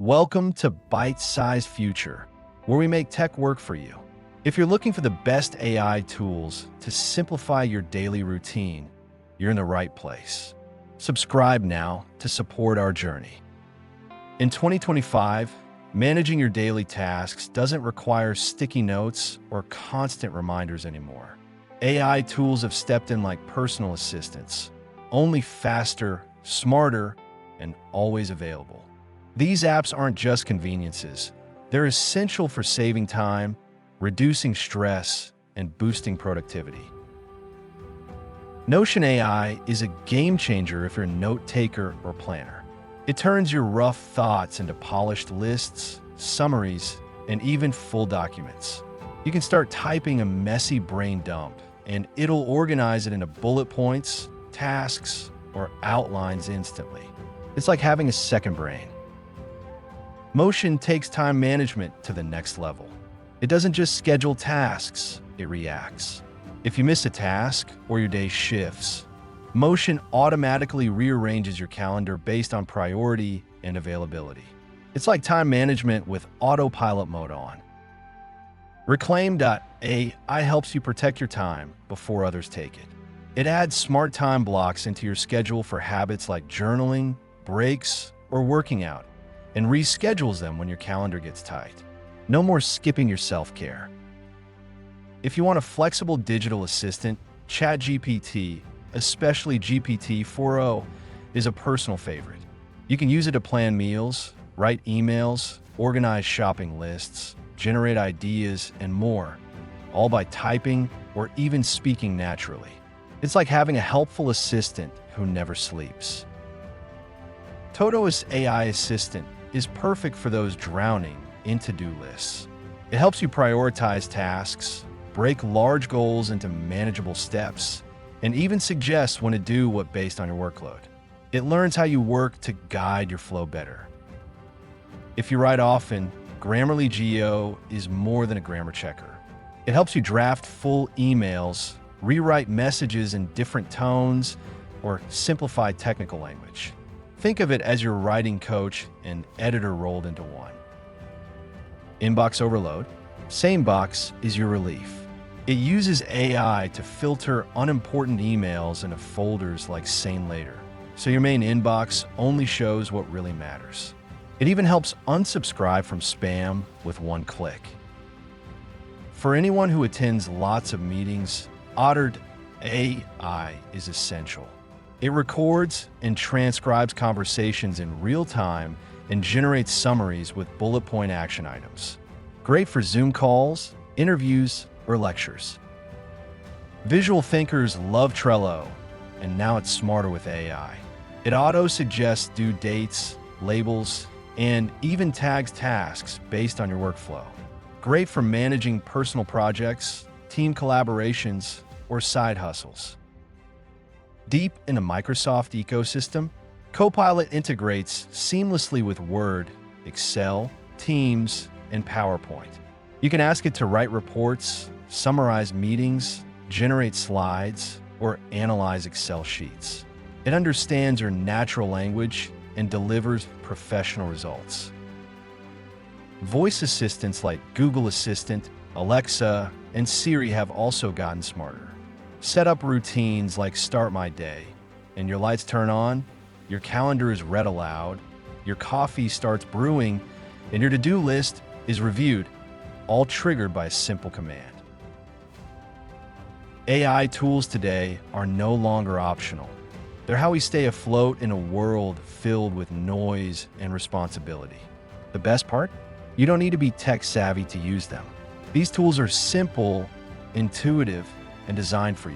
Welcome to Bite-Sized Future, where we make tech work for you. If you're looking for the best AI tools to simplify your daily routine, you're in the right place. Subscribe now to support our journey. In 2025, managing your daily tasks doesn't require sticky notes or constant reminders anymore. AI tools have stepped in like personal assistants, only faster, smarter, and always available. These apps aren't just conveniences. They're essential for saving time, reducing stress, and boosting productivity. Notion AI is a game changer if you're a note taker or planner. It turns your rough thoughts into polished lists, summaries, and even full documents. You can start typing a messy brain dump, and it'll organize it into bullet points, tasks, or outlines instantly. It's like having a second brain. Motion takes time management to the next level. It doesn't just schedule tasks, it reacts. If you miss a task or your day shifts, Motion automatically rearranges your calendar based on priority and availability. It's like time management with autopilot mode on. Reclaim.ai helps you protect your time before others take it. It adds smart time blocks into your schedule for habits like journaling, breaks, or working out, and reschedules them when your calendar gets tight. No more skipping your self-care. If you want a flexible digital assistant, chatgpt, especially GPT-4o, is a personal favorite. You can use it to plan meals, write emails, organize shopping lists, generate ideas, and more, all by typing or even speaking naturally. It's like having a helpful assistant who never sleeps. Todo's AI assistant is perfect for those drowning in to-do lists. It helps you prioritize tasks, break large goals into manageable steps, and even suggests when to do what based on your workload. It learns how you work to guide your flow better. If you write often, Grammarly Geo is more than a grammar checker. It helps you draft full emails, rewrite messages in different tones, or simplify technical language. Think of it as your writing coach and editor rolled into one. Inbox overload. Sanebox is your relief. It uses AI to filter unimportant emails into folders like Sane Later, so your main inbox only shows what really matters. It even helps unsubscribe from spam with one click. For anyone who attends lots of meetings, Otter.ai is essential. It records and transcribes conversations in real time and generates summaries with bullet point action items. Great for Zoom calls, interviews, or lectures. Visual thinkers love Trello, and now it's smarter with AI. It auto-suggests due dates, labels, and even tags tasks based on your workflow. Great for managing personal projects, team collaborations, or side hustles. Deep in the Microsoft ecosystem, Copilot integrates seamlessly with Word, Excel, Teams, and PowerPoint. You can ask it to write reports, summarize meetings, generate slides, or analyze Excel sheets. It understands your natural language and delivers professional results. Voice assistants like Google Assistant, Alexa, and Siri have also gotten smarter. Set up routines like Start My Day, and your lights turn on, your calendar is read aloud, your coffee starts brewing, and your to-do list is reviewed, all triggered by a simple command. AI tools today are no longer optional. They're how we stay afloat in a world filled with noise and responsibility. The best part? You don't need to be tech-savvy to use them. These tools are simple, intuitive, and designed for you.